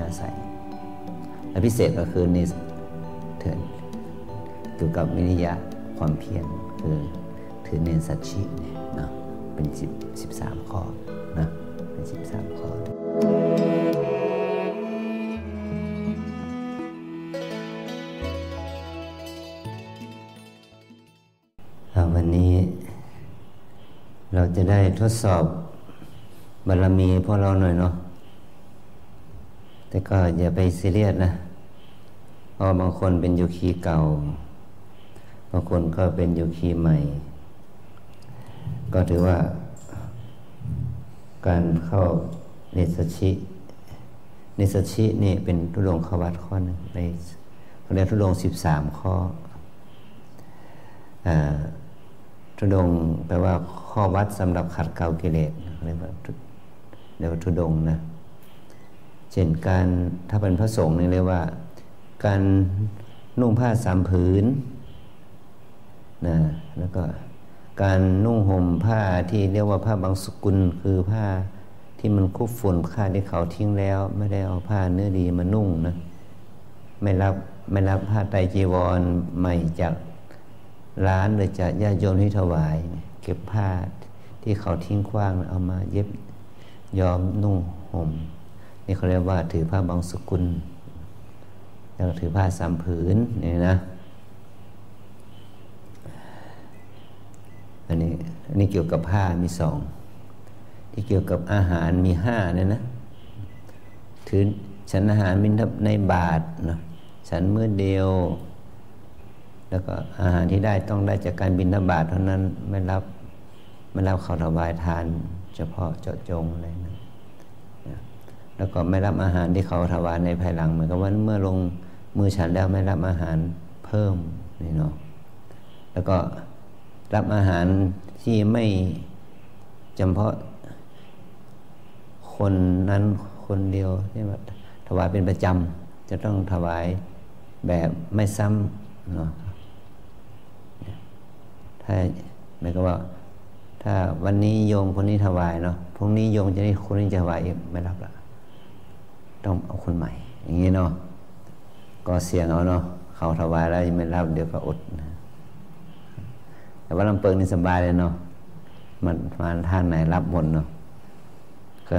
อาศัยและพิเศษก็คือนี่เกี่ยวกับวิริยะความเพียรคือถือเนสัชชิเนี่ยนะเป็น13ข้อนะเป็น13ข้อวันนี้เราจะได้ทดสอบบารมีพวกเราหน่อยเนาะแต่ก็อย่าไปซีเรียสนะเพราะบางคนเป็นโยคีเก่าบางคนก็เป็นโยคีใหม่ก็ถือว่าการเข้าเนสัชชินี่เป็นธุดงควัตข้อหนึ่งในเขาเรียกธุดง13ข้อธุดงแปลว่าข้อวัดสำหรับขัดเกลากิเลสเรียกว่าธุดงนะเช่นการถ้าเป็นพระสงฆ์นี่เรียกว่าการนุ่งผ้า3 ผืนนะแล้วก็การนุ่งห่มผ้าที่เรียกว่าผ้าบางสกุลคือผ้าที่มันคุบฝุ่นผ้าที่เขาทิ้งแล้วไม่ได้เอาผ้าเนื้อดีมานุ่งนะไม่รับผ้าไตรจีวรใหม่จากร้านหรือจากญาติโยมที่ถวายเก็บผ้าที่เขาทิ้งขว้างเอามาเย็บย้อมนุ่งห่มนี่เขาเรียกว่าถือผ้าบางสกุลแล้วถือผ้า3 ผืนนี่นะอันนี้เกี่ยวกับผ้ามี2ที่เกี่ยวกับอาหารมี5เนี่ยนะถือฉันอาหารบิณฑบาตในบาตรนะฉันมื้อเดียวแล้วก็อาหารที่ได้ต้องได้จากการบิณฑบาตเท่านั้นไม่รับข้าวถวายทานเฉพาะเจาะจงอะไรนะแล้วก็ไม่รับอาหารที่เขาถวายในภายหลังเหมือนกับว่าเมื่อลงมือฉันแล้วไม่รับอาหารเพิ่มนี่เนาะแล้วก็รับอาหารที่ไม่จำเพาะคนนั้นคนเดียวที่ว่าถวายเป็นประจำจะต้องถวายแบบไม่ซ้ำเนาะถ้าหมายก็ว่าถ้าวันนี้โยมคนนี้ถวายเนาะพรุ่งนี้โยมจะได้คนนี้จะถวายไม่รับละต้องเอาคนใหม่อย่างนี้เนาะก็เสี่ยงเอาเนาะเขาถวายแล้วไม่รับเดี๋ยวก็อดนะแต่ว่าลำเปิงนี่สบายเลยเนาะมันมาทางไหนรับหมดเนาะก็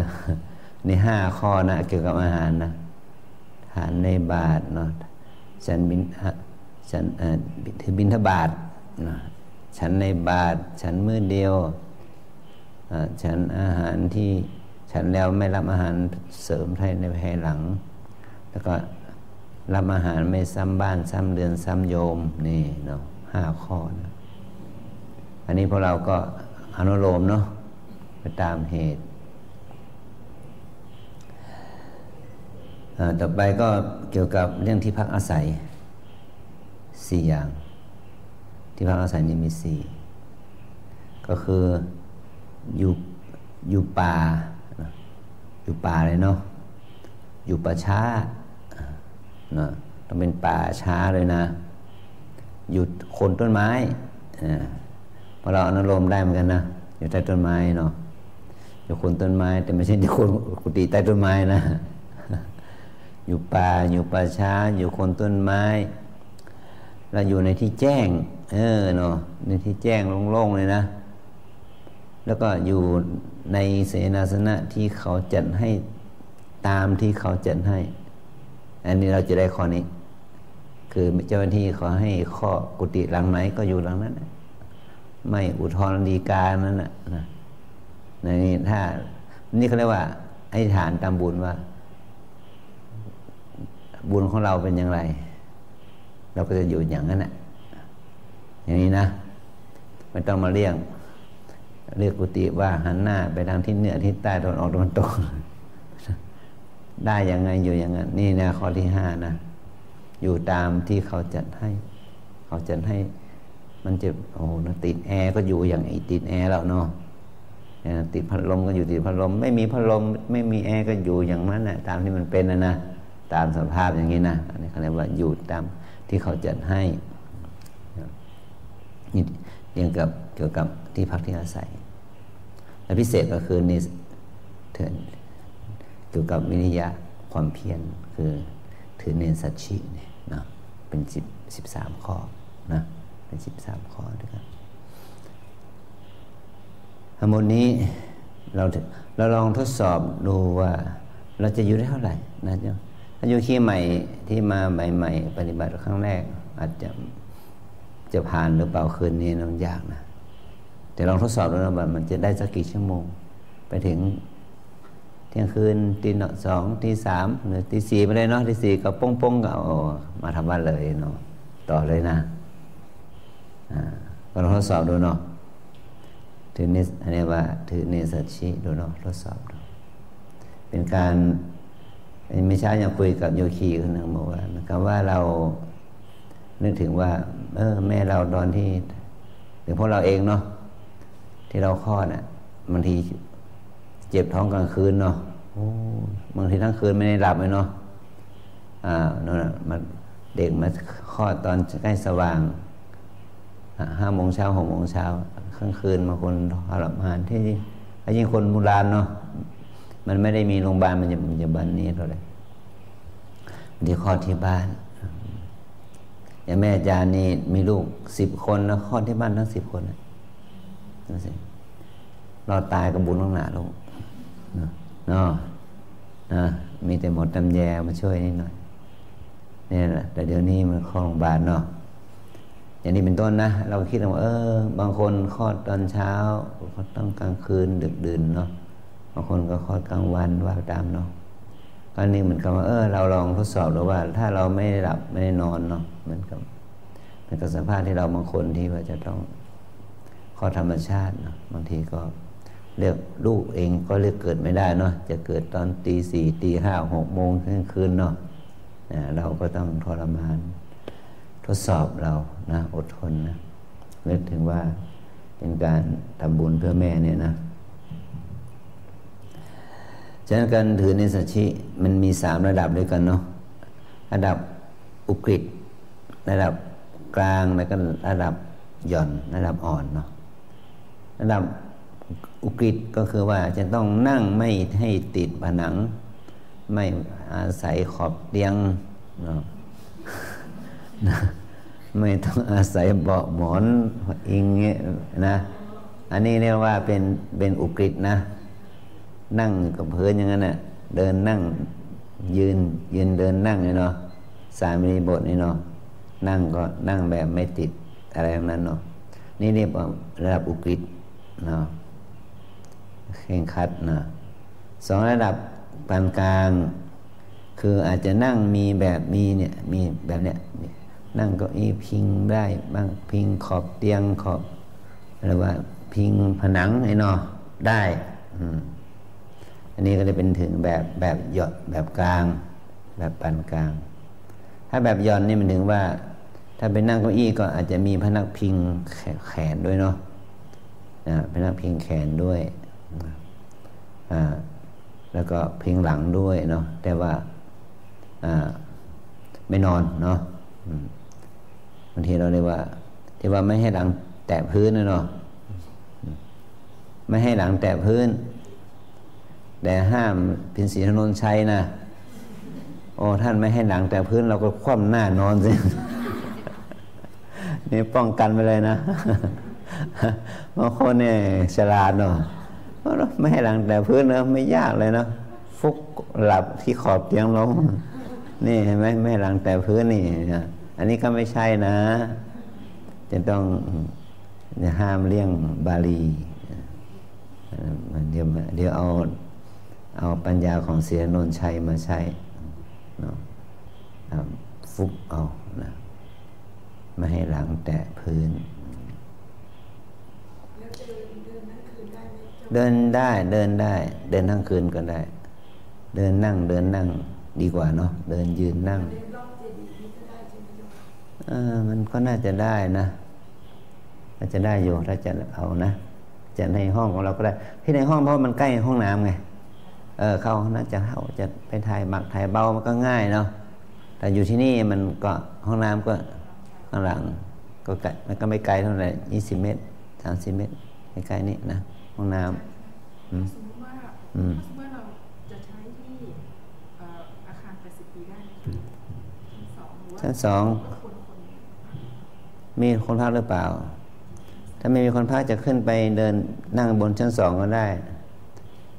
นี่5 ข้อนะเกี่ยวกับอาหารนะทานในบาตรเนาะฉันถือบิณฑบาตนะฉันในบาตรฉันมื้อเดียวฉันอาหารที่ฉันแล้วไม่รับอาหารเสริมให้ในภายหลังแล้วก็รับอาหารไม่ซ้ำบ้านซ้ำเรือนซ้ำโยมนี่เนาะ5 ข้อนะอันนี้พวกเราก็อนุโลมเนาะไปตามเหตุต่อไปก็เกี่ยวกับเรื่องที่พักอาศัย4 อย่างที่พักอาศัยนี่มี4ก็คืออยู่ป่าเลยเนาะอยู่ป่าช้านะต้องเป็นป่าช้าเลยนะอยู่โคนต้นไม้พอเราอนุโลมได้เหมือนกันนะอยู่ใต้ต้นไม้เนาะอยู่โคนต้นไม้แต่ไม่ใช่ที่โคนกุฏิใต้ต้นไม้นะอยู่ป่าอยู่ป่าช้าอยู่โคนต้นไม้เราอยู่ในที่แจ้งเนาะในที่แจ้งโล่งๆเลยนะแล้วก็อยู่ในเสนาสนะที่เขาจัดให้ตามที่เขาจัดให้อันนี้เราจะได้ข้อนี้คือเจ้าหน้าที่เขาให้ข้อกุฏิหลังไหนก็อยู่หลังนั้นไม่อุทธรณ์ฎีกานั้นนะในนี้ถ้านี่เขาเรียกว่าอธิษฐานตามบุญว่าบุญของเราเป็นอย่างไรเราก็จะอยู่อย่างนั้นแหละอย่างนี้นะไม่ต้องมาเรียกกุฏิว่าหันหน้าไปทางทิศเหนือทิศใต้ตะวันออกตะวันตกได้ยังไงอยู่อย่างนั้นนี่นะข้อที่5นะอยู่ตามที่เขาจัดให้มันจะติดแอร์ก็อยู่อย่างติดแอร์แล้วเนาะติดพัดลมก็อยู่ติดพัดลมไม่มีพัดลมไม่มีแอร์ก็อยู่อย่างนั้นนะตามที่มันเป็นนะตามสภาพอย่างนี้นะอันนี้เขาเรียกว่าอยู่ตามที่เขาจัดให้นี่เกี่ยวกับที่พักที่อาศัยและพิเศษก็คือนี่เกี่ยวกับวิริยะ ความเพียรคือถือเนสัชชิเนี่ยนะเป็น13ข้อนะเป็น13ข้อด้วยกันทั้งหมดนี้เราลองทดสอบดูว่าเราจะอยู่ได้เท่าไหร่นะจ๊ะถ้าโยคีใหม่ที่มาใหม่ๆปฏิบัติครั้งแรกอาจจะผ่านหรือเปล่าคืนนี้มันยากนะแต่ลองทดสอบดูนะว่ามันจะได้สักกี่ชั่วโมงไปถึงเที่ยงคืนตีสองตีสามหรือตีสี่ไปเลยเนาะตีสี่ก็ป้งก็เอามาทำวัดเลยเนาะต่อเลยนะก็ลองทดสอบดูเนาะถือเนสอันนี้ว่าถือเนสัชชิดูเนาะทดสอบดูเป็นการไม่ใช่ยังคุยกับโยคีคนหนึ่งบอกว่านะครับว่าเรานึกถึงว่าแม่เราตอนที่หรือพวกเราเองเนาะที่เราคลอดบางทีเจ็บท้องกลางคืนเนาะบางทีทั้งคืนไม่ได้หลับเลยเนาะนั่นมันเด็กมาคลอดตอนใกล้สว่าง5 โมงเช้า6 โมงเช้ากลางคืนบางคนทรมานที่ยิ่งคนโบราณเนาะมันไม่ได้มีโรงพยาบาลมันจะบันนี้เท่าไหร่ที่คลอดที่บ้านอย่างแม่อาจารย์นี่มีลูก10 คนนะคลอดที่บ้านทั้ง10 คนนั่นสิรอดตายกับบุญข้างหน้าลูกเนาะมีแต่หมดตำแยมาช่วยนิดหน่อยนี่แหละแต่เดี๋ยวนี้มันคลอดโรงพยาบาลเนาะอย่างนี้เป็นต้นนะเราคิดว่าบางคนคลอดตอนเช้าคลอดต้องกลางคืนดึกดื่นเนาะบางคนก็คลอดกลางวันว่าตามเนาะก็นี่เหมือนกับว่าเราลองทดสอบดูว่าถ้าเราไม่ได้หลับไม่ได้นอนเนาะเหมือนกับสภาพที่เราบางคนที่ว่าจะต้องข้อธรรมชาติเนาะบางทีก็เลือกลูกเองก็เลือกเกิดไม่ได้เนาะจะเกิดตอนตี 4 ตี 5 6 โมงเที่ยงคืนเนาะเราก็ต้องทรมานทดสอบเรานะอดทนนะนึกถึงว่าเป็นการทำบุญเพื่อแม่เนี่ยนะฉะนั้นการถือเนสัชชิมันมี3 ระดับด้วยกันเนาะระดับอุกฤษระดับกลางแล้วก็ระดับหย่อนระดับอ่อนเนาะระดับอุกฤษก็คือว่าจะต้องนั่งไม่ให้ติดผนังไม่อาศัยขอบเตียงเนาะไม่ต้องอาศัยเบาะหมอนอิงเงี้ยนะอันนี้เรียกว่าเป็นอุกฤษนะนั่งกับพื้นอย่างนั้นน่ะเดินนั่งยืนเดินนั่งเนาะสามีบทนี่เนาะนั่งก็นั่งแบบไม่ติดอะไรอย่างนั้นเนาะนี่เรียกว่าระดับอุกฤษเนาะเคร่งครัดนะ2 ระดับปานกลางคืออาจจะนั่งมีแบบเนี่ยมีแบบเนี้ยนั่งเก้าอี้พิงได้บ้างพิงขอบเตียงขอบหรือว่าพิงผนังไอ้เนาะได้อันนี้ก็จะเป็นถึงแบบหย่อนแบบกลางแบบปานกลางถ้าแบบหย่อนนี่มันถึงว่าถ้าเป็นนั่งเก้าอี้ก็อาจจะมีพนักพิงแขนด้วยเนาะพนักพิงแขนด้วยแล้วก็พิงหลังด้วยเนาะแต่ว่าไม่นอนเนาะบางทีเราเรียกว่าที่ว่าไม่ให้หลังแตะพื้นเนาะไม่ให้หลังแตะพื้นแต่ห้ามพินศรีถนนชัยนะท่านไม่ให้หลังแตะพื้นเราก็คว่ำหน้านอนสิ นี่ป้องกันไปเลยนะ บางคนเนี่ยฉลาดเนาะไม่ให้หลังแตะพื้นเนาะไม่ยากเลยเนาะฟุกหลับที่ขอบเตียงลงนี่เห็นไหมไม่ให้หลังแตะพื้นนี่อันนี้ก็ไม่ใช่นะจะต้องห้ามเลี่ยงบาลีเดี๋ยวเอาปัญญาของเสียนนชัยมาใช้เนาะฟุกเอานะไม่ให้หลังแตะพื้นเดินได้เดินทั้งคืนก็ได้เดินนั่งดีกว่าเนาะเดินยืนนั่งมันก็น่าจะได้นะน่าจะได้อยู่ถ้าจะเอานะจะในห้องของเราก็ได้ที่ในห้องเพราะมันใกล้ห้องน้ำไงเข้าน่าจะเข้าจะไปถ่ายหมักถ่ายเบามันก็ง่ายเนาะแต่อยู่ที่นี่มันก็ห้องน้ำก็ข้างหลังก็ไกลมันก็ไม่ไกลเท่าไหร่20 เมตร30 เมตรใกล้ๆนี่นะห้องน้ำสมมติว่าเราจะใช้ที่ ชั้นสองมีคนพักหรือเปล่าถ้าไม่มีคนพักจะขึ้นไปเดินนั่งบนชั้นสองก็ได้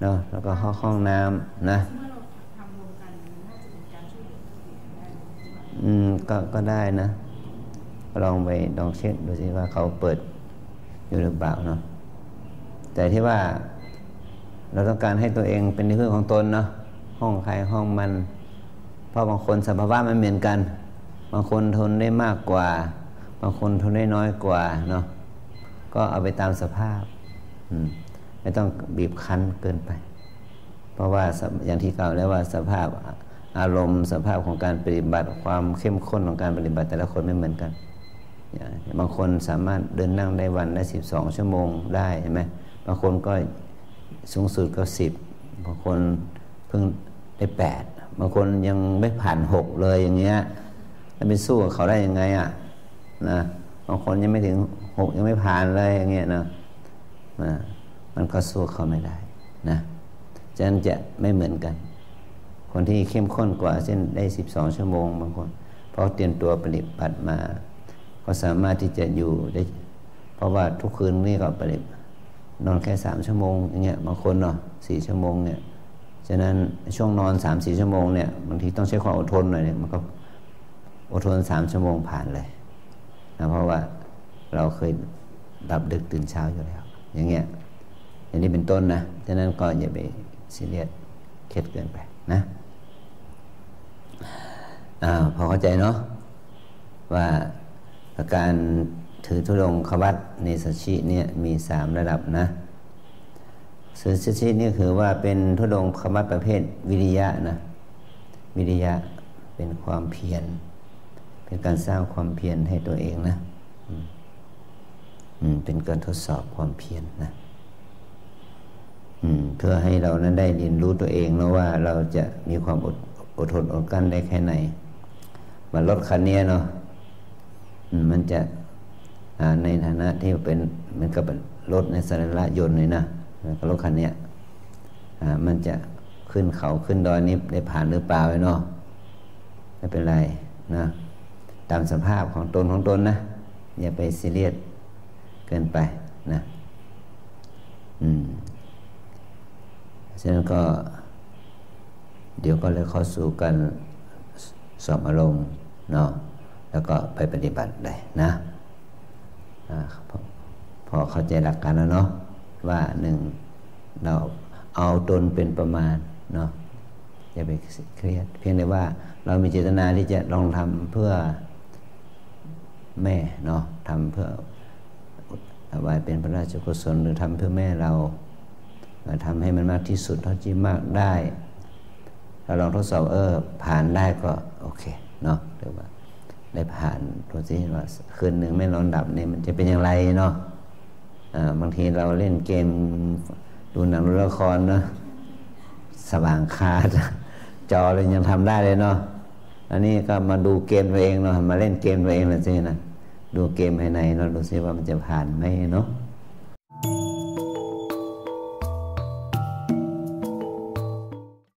เนาะแล้วก็ห้องน้ำนะก็ได้นะลองเช็คดูสิว่าเขาเปิดอยู่หรือเปล่าเนาะแต่ที่ว่าเราต้องการให้ตัวเองเป็นที่พึ่งของตนเนาะห้องใครห้องมันเพราะบางคนสภาวะไม่เหมือนกันบางคนทนได้มากกว่าบางคนทนได้น้อยกว่าเนาะก็เอาไปตามสภาพไม่ต้องบีบคั้นเกินไปเพราะว่าอย่างที่กล่าวแล้วว่าสภาพอารมณ์สภาพของการปฏิบัติความเข้มข้นของการปฏิบัติแต่ละคนไม่เหมือนกันบางคนสามารถเดินนั่งได้วันละ12 ชั่วโมงได้ใช่ไหมบางคนก็สูงสุดก็10บางคนเพิ่งได้8บางคนยังไม่ผ่าน6เลยอย่างเงี้ยแล้วไปสู้กับเขาได้ยังไงนะบางคนยังไม่ถึง6ยังไม่ผ่านเลยอย่างเงี้ยนะมันก็สู้เขาไม่ได้นะฉะนั้นจะไม่เหมือนกันคนที่เข้มข้นกว่าเช่นได้12 ชั่วโมงบางคนเพราะเตรียมตัวปฏิบัติมาก็สามารถที่จะอยู่ได้เพราะว่าทุกคืนนี่ก็ปฏิบัตินอนแค่3 ชั่วโมงอย่างเงี้ยบางคนเนาะ4 ชั่วโมงเนี่ยฉะนั้นช่วงนอน 3-4 ชั่วโมงเนี่ยบางทีต้องใช้ความอดทนหน่อยเนี่ยมันก็อดทน3 ชั่วโมงผ่านเลยนะเพราะว่าเราเคยหลับดึกตื่นเช้าอยู่แล้วอย่างเงี้ยอย่างนี้เป็นต้นนะฉะนั้นก็อย่าไปซีเรียสเครียดเกินไปนะพอเข้าใจเนาะว่าการถือธุดงควัตเนสชิเนี่ยมี3 ระดับนะเนสชินี่คือว่าเป็นธุดงควัตประเภทวิริยะนะวิริยะเป็นความเพียรเป็นการสร้างความเพียรให้ตัวเองนะเป็นการทดสอบความเพียรนะเพื่อให้เรานั้นได้เรียนรู้ตัวเองนะว่าเราจะมีความอดทนอดกลั้นได้แค่ไหนมารถคันนี้เนาะมันจะในฐานะที่เป็นเหมือนกับรถในสรีระยนต์เลยนะรถคันนี้มันจะขึ้นเขาขึ้นดอยนี้ได้ผ่านหรือเปล่าเนาะไม่เป็นไรนะตามสภาพของตนนะอย่าไปซีเรียสเกินไปนะฉะนั้นก็เดี๋ยวก็เลยเข้าสู่กันสอบอารมณ์เนาะแล้วก็ไปปฏิบัติได้นะพอเข้าใจหลักการแล้วเนาะว่า1เราเอาตนเป็นประมาณเนาะอย่าไปเครียดเพียงแต่ว่าเรามีเจตนาที่จะลองทำเพื่อแม่เนาะทำเพื่อถวายเป็นพระราชกุศลหรือทำเพื่อแม่เราทำให้มันมากที่สุดเท่าที่มากได้เราลองทดสอบผ่านได้ก็โอเคเนาะหรือว่าได้ผ่านตัวที่ว่าคืนหนึ่งไม่นอนดับเนี่ยมันจะเป็นอย่างไรเนาะบางทีเราเล่นเกมดูหนังดูละครเนาะสว่างคาจอเลยยังทำได้เลยเนาะอันนี้ก็มาดูเกมตัวเองเนาะมาเล่นเกมตัวเองเลยสินะดูเกมภายในเราดูซิว่ามันจะผ่านไหมเนาะ